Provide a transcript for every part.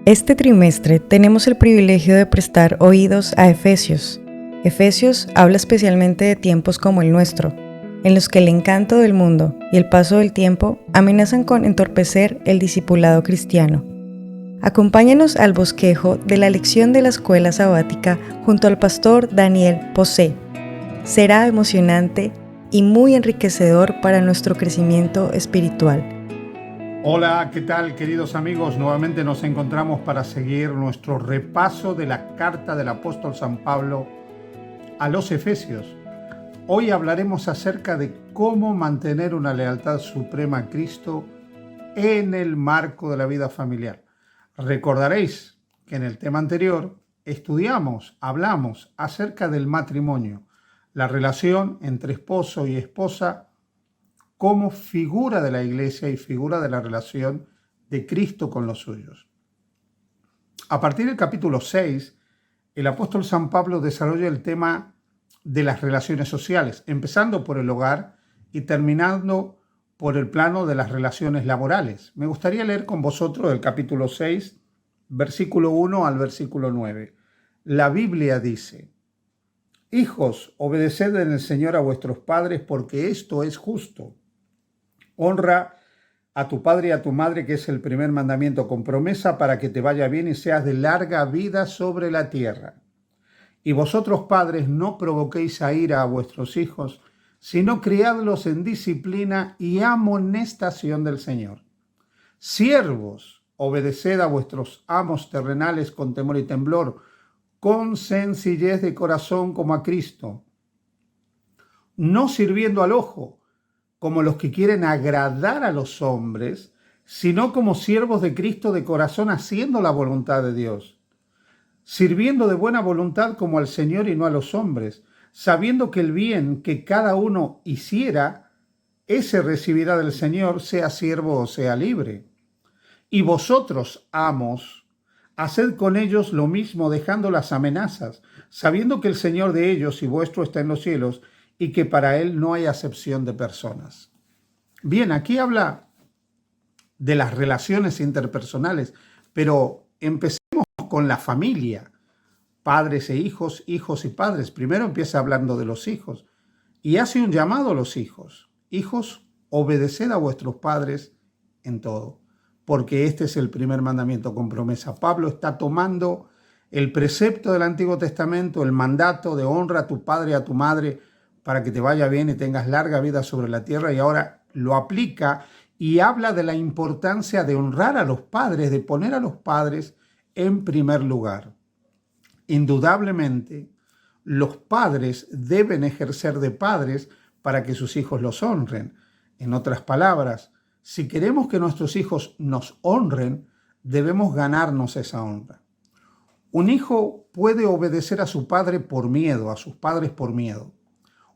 Este trimestre tenemos el privilegio de prestar oídos a Efesios. Efesios habla especialmente de tiempos como el nuestro, en los que el encanto del mundo y el paso del tiempo amenazan con entorpecer el discipulado cristiano. Acompáñanos al bosquejo de la lección de la escuela sabática junto al pastor Daniel Posé. Será emocionante y muy enriquecedor para nuestro crecimiento espiritual. Hola, ¿qué tal, queridos amigos? Nuevamente nos encontramos para seguir nuestro repaso de la carta del apóstol San Pablo a los Efesios. Hoy hablaremos acerca de cómo mantener una lealtad suprema a Cristo en el marco de la vida familiar. Recordaréis que en el tema anterior hablamos acerca del matrimonio, la relación entre esposo y esposa como figura de la iglesia y figura de la relación de Cristo con los suyos. A partir del capítulo 6, el apóstol San Pablo desarrolla el tema de las relaciones sociales, empezando por el hogar y terminando por el plano de las relaciones laborales. Me gustaría leer con vosotros el capítulo 6, versículo 1 al versículo 9. La Biblia dice: Hijos, obedeced en el Señor a vuestros padres, porque esto es justo. Honra a tu padre y a tu madre, que es el primer mandamiento con promesa para que te vaya bien y seas de larga vida sobre la tierra. Y vosotros, padres, no provoquéis a ira a vuestros hijos, sino criadlos en disciplina y amonestación del Señor. Siervos, obedeced a vuestros amos terrenales con temor y temblor, con sencillez de corazón como a Cristo, no sirviendo al ojo, como los que quieren agradar a los hombres, sino como siervos de Cristo de corazón, haciendo la voluntad de Dios, sirviendo de buena voluntad como al Señor y no a los hombres, sabiendo que el bien que cada uno hiciera, ese recibirá del Señor, sea siervo o sea libre. Y vosotros, amos, haced con ellos lo mismo, dejando las amenazas, sabiendo que el Señor de ellos y vuestro está en los cielos, y que para Él no hay acepción de personas. Bien, aquí habla de las relaciones interpersonales, pero empecemos con la familia, padres e hijos, hijos y padres. Primero empieza hablando de los hijos y hace un llamado a los hijos. Hijos, obedeced a vuestros padres en todo, porque este es el primer mandamiento con promesa. Pablo está tomando el precepto del Antiguo Testamento, el mandato de honra a tu padre y a tu madre para que te vaya bien y tengas larga vida sobre la tierra, y ahora lo aplica y habla de la importancia de honrar a los padres, de poner a los padres en primer lugar. Indudablemente, los padres deben ejercer de padres para que sus hijos los honren. En otras palabras, si queremos que nuestros hijos nos honren, debemos ganarnos esa honra. Un hijo puede obedecer a su padre por miedo, a sus padres por miedo.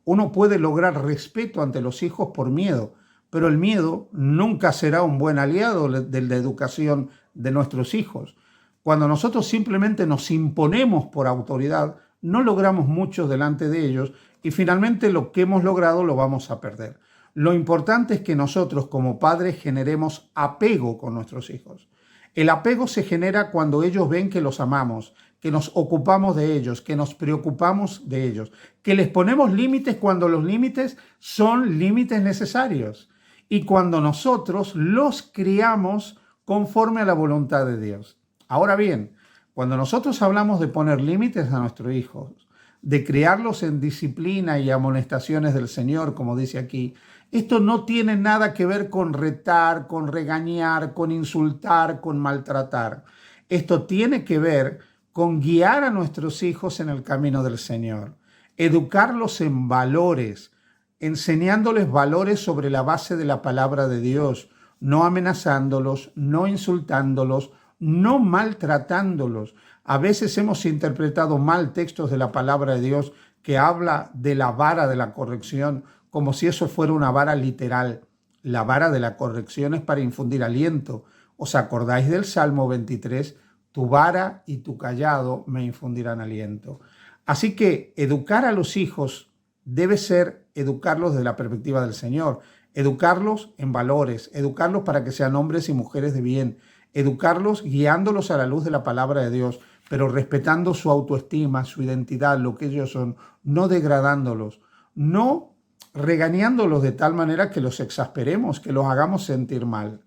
Uno puede lograr respeto ante los hijos por miedo, pero el miedo nunca será un buen aliado de la educación de nuestros hijos. Cuando nosotros simplemente nos imponemos por autoridad, no logramos mucho delante de ellos y finalmente lo que hemos logrado lo vamos a perder. Lo importante es que nosotros como padres generemos apego con nuestros hijos. El apego se genera cuando ellos ven que los amamos, que nos ocupamos de ellos, que nos preocupamos de ellos, que les ponemos límites cuando los límites son límites necesarios y cuando nosotros los criamos conforme a la voluntad de Dios. Ahora bien, cuando nosotros hablamos de poner límites a nuestros hijos, de criarlos en disciplina y amonestaciones del Señor, como dice aquí, esto no tiene nada que ver con retar, con regañar, con insultar, con maltratar. Esto tiene que ver con guiar a nuestros hijos en el camino del Señor, educarlos en valores, enseñándoles valores sobre la base de la palabra de Dios, no amenazándolos, no insultándolos, no maltratándolos. A veces hemos interpretado mal textos de la palabra de Dios que habla de la vara de la corrección, como si eso fuera una vara literal. La vara de la corrección es para infundir aliento. ¿Os acordáis del Salmo 23? Tu vara y tu callado me infundirán aliento. Así que educar a los hijos debe ser educarlos desde la perspectiva del Señor, educarlos en valores, educarlos para que sean hombres y mujeres de bien, Educarlos guiándolos a la luz de la palabra de Dios, pero respetando su autoestima, su identidad, lo que ellos son, no degradándolos, no regañándolos de tal manera que los exasperemos, que los hagamos sentir mal.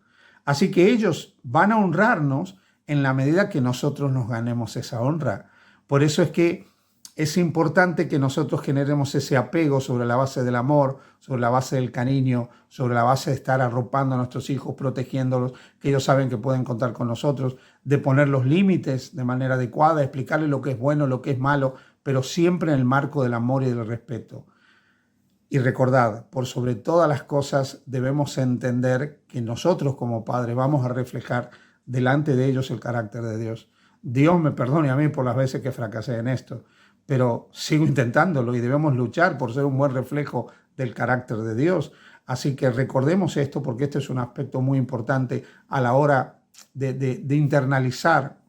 Así que ellos van a honrarnos en la medida que nosotros nos ganemos esa honra. Por eso es que es importante que nosotros generemos ese apego sobre la base del amor, sobre la base del cariño, sobre la base de estar arropando a nuestros hijos, protegiéndolos, que ellos saben que pueden contar con nosotros, de poner los límites de manera adecuada, explicarles lo que es bueno, lo que es malo, pero siempre en el marco del amor y del respeto. Y recordad, por sobre todas las cosas debemos entender que nosotros como padres vamos a reflejar delante de ellos el carácter de Dios. Dios me perdone a mí por las veces que fracasé en esto, pero sigo intentándolo y debemos luchar por ser un buen reflejo del carácter de Dios. Así que recordemos esto porque este es un aspecto muy importante a la hora de internalizar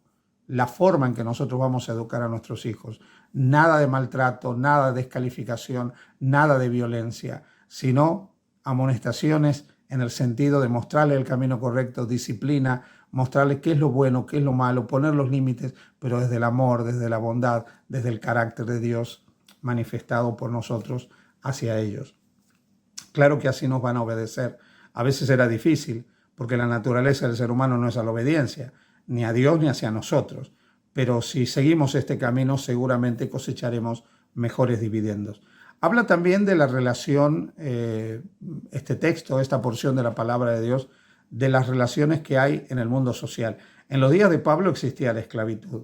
la forma en que nosotros vamos a educar a nuestros hijos. Nada de maltrato, nada de descalificación, nada de violencia, sino amonestaciones en el sentido de mostrarles el camino correcto, disciplina, mostrarles qué es lo bueno, qué es lo malo, poner los límites, pero desde el amor, desde la bondad, desde el carácter de Dios manifestado por nosotros hacia ellos. Claro que así nos van a obedecer. A veces será difícil, porque la naturaleza del ser humano no es a la obediencia, ni a Dios ni hacia nosotros. Pero si seguimos este camino, seguramente cosecharemos mejores dividendos. Habla también de la relación, este texto, esta porción de la palabra de Dios, de las relaciones que hay en el mundo social. En los días de Pablo existía la esclavitud.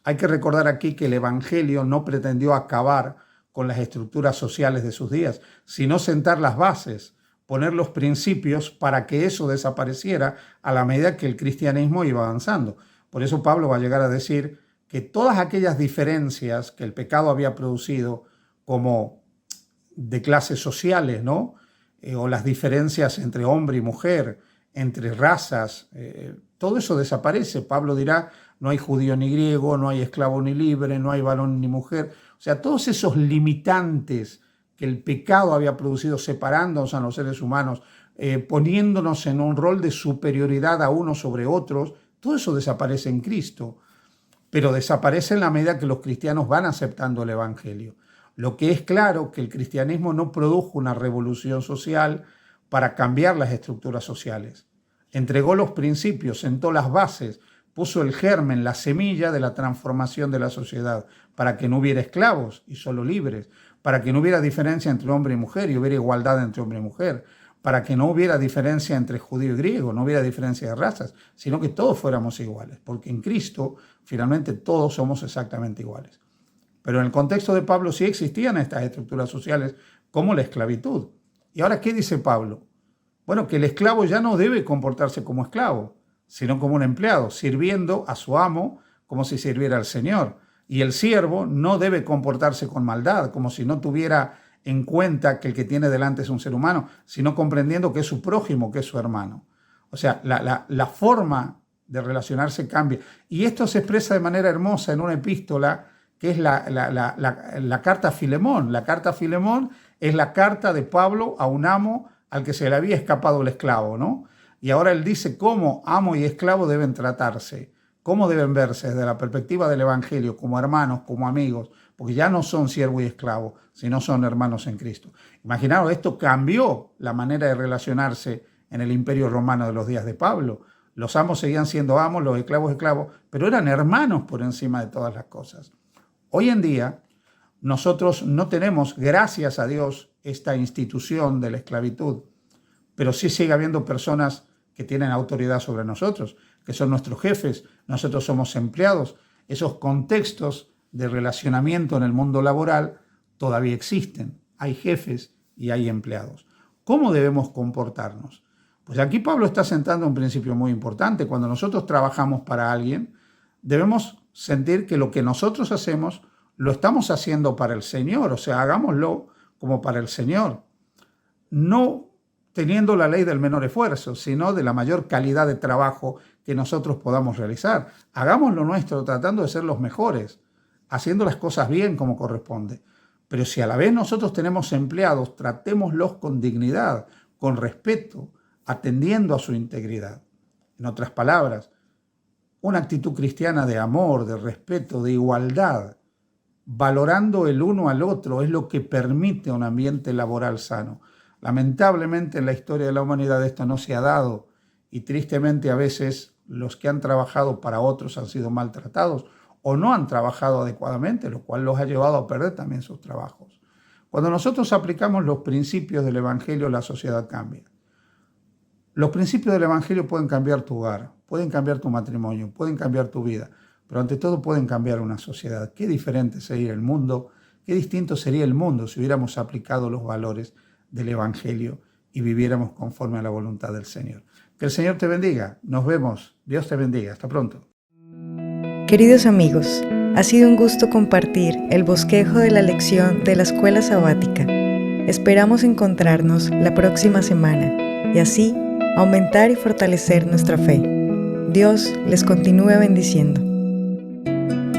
Hay que recordar aquí que el Evangelio no pretendió acabar con las estructuras sociales de sus días, sino sentar las bases, poner los principios para que eso desapareciera a la medida que el cristianismo iba avanzando. Por eso Pablo va a llegar a decir que todas aquellas diferencias que el pecado había producido, como de clases sociales, ¿no? O las diferencias entre hombre y mujer, entre razas, todo eso desaparece. Pablo dirá, no hay judío ni griego, no hay esclavo ni libre, no hay varón ni mujer. O sea, todos esos limitantes que el pecado había producido, separándonos a los seres humanos, poniéndonos en un rol de superioridad a unos sobre otros, todo eso desaparece en Cristo, pero desaparece en la medida que los cristianos van aceptando el Evangelio. Lo que es claro que el cristianismo no produjo una revolución social para cambiar las estructuras sociales. Entregó los principios, sentó las bases, puso el germen, la semilla de la transformación de la sociedad, para que no hubiera esclavos y solo libres, para que no hubiera diferencia entre hombre y mujer y hubiera igualdad entre hombre y mujer, para que no hubiera diferencia entre judío y griego, no hubiera diferencia de razas, sino que todos fuéramos iguales, porque en Cristo finalmente todos somos exactamente iguales. Pero en el contexto de Pablo sí existían estas estructuras sociales como la esclavitud. ¿Y ahora qué dice Pablo? Bueno, que el esclavo ya no debe comportarse como esclavo, sino como un empleado, sirviendo a su amo como si sirviera al Señor. Y el siervo no debe comportarse con maldad, como si no tuviera en cuenta que el que tiene delante es un ser humano, sino comprendiendo que es su prójimo, que es su hermano. O sea, la forma de relacionarse cambia. Y esto se expresa de manera hermosa en una epístola que es la carta a Filemón. La carta a Filemón es la carta de Pablo a un amo al que se le había escapado el esclavo, ¿no? Y ahora él dice cómo amo y esclavo deben tratarse, cómo deben verse desde la perspectiva del Evangelio, como hermanos, como amigos, porque ya no son siervo y esclavo, sino son hermanos en Cristo. Imaginaos, esto cambió la manera de relacionarse en el Imperio Romano de los días de Pablo. Los amos seguían siendo amos, los esclavos esclavos, pero eran hermanos por encima de todas las cosas. Hoy en día, nosotros no tenemos, gracias a Dios, esta institución de la esclavitud, pero sí sigue habiendo personas que tienen autoridad sobre nosotros, que son nuestros jefes, nosotros somos empleados. Esos contextos de relacionamiento en el mundo laboral todavía existen. Hay jefes y hay empleados. ¿Cómo debemos comportarnos? Pues aquí Pablo está sentando un principio muy importante. Cuando nosotros trabajamos para alguien, debemos sentir que lo que nosotros hacemos lo estamos haciendo para el Señor, o sea, hagámoslo como para el Señor. No teniendo la ley del menor esfuerzo, sino de la mayor calidad de trabajo que nosotros podamos realizar. Hagamos lo nuestro tratando de ser los mejores, haciendo las cosas bien como corresponde. Pero si a la vez nosotros tenemos empleados, tratémoslos con dignidad, con respeto, atendiendo a su integridad. En otras palabras, una actitud cristiana de amor, de respeto, de igualdad, valorando el uno al otro, es lo que permite un ambiente laboral sano. Lamentablemente en la historia de la humanidad esto no se ha dado y tristemente a veces los que han trabajado para otros han sido maltratados o no han trabajado adecuadamente, lo cual los ha llevado a perder también sus trabajos. Cuando nosotros aplicamos los principios del Evangelio, la sociedad cambia. Los principios del Evangelio pueden cambiar tu hogar, pueden cambiar tu matrimonio, pueden cambiar tu vida, pero ante todo pueden cambiar una sociedad. Qué diferente sería el mundo, qué distinto sería el mundo si hubiéramos aplicado los valores del Evangelio y viviéramos conforme a la voluntad del Señor. Que el Señor te bendiga. Nos vemos. Dios te bendiga. Hasta pronto. Queridos amigos, ha sido un gusto compartir el bosquejo de la lección de la escuela sabática. Esperamos encontrarnos la próxima semana y así aumentar y fortalecer nuestra fe. Dios les continúe bendiciendo.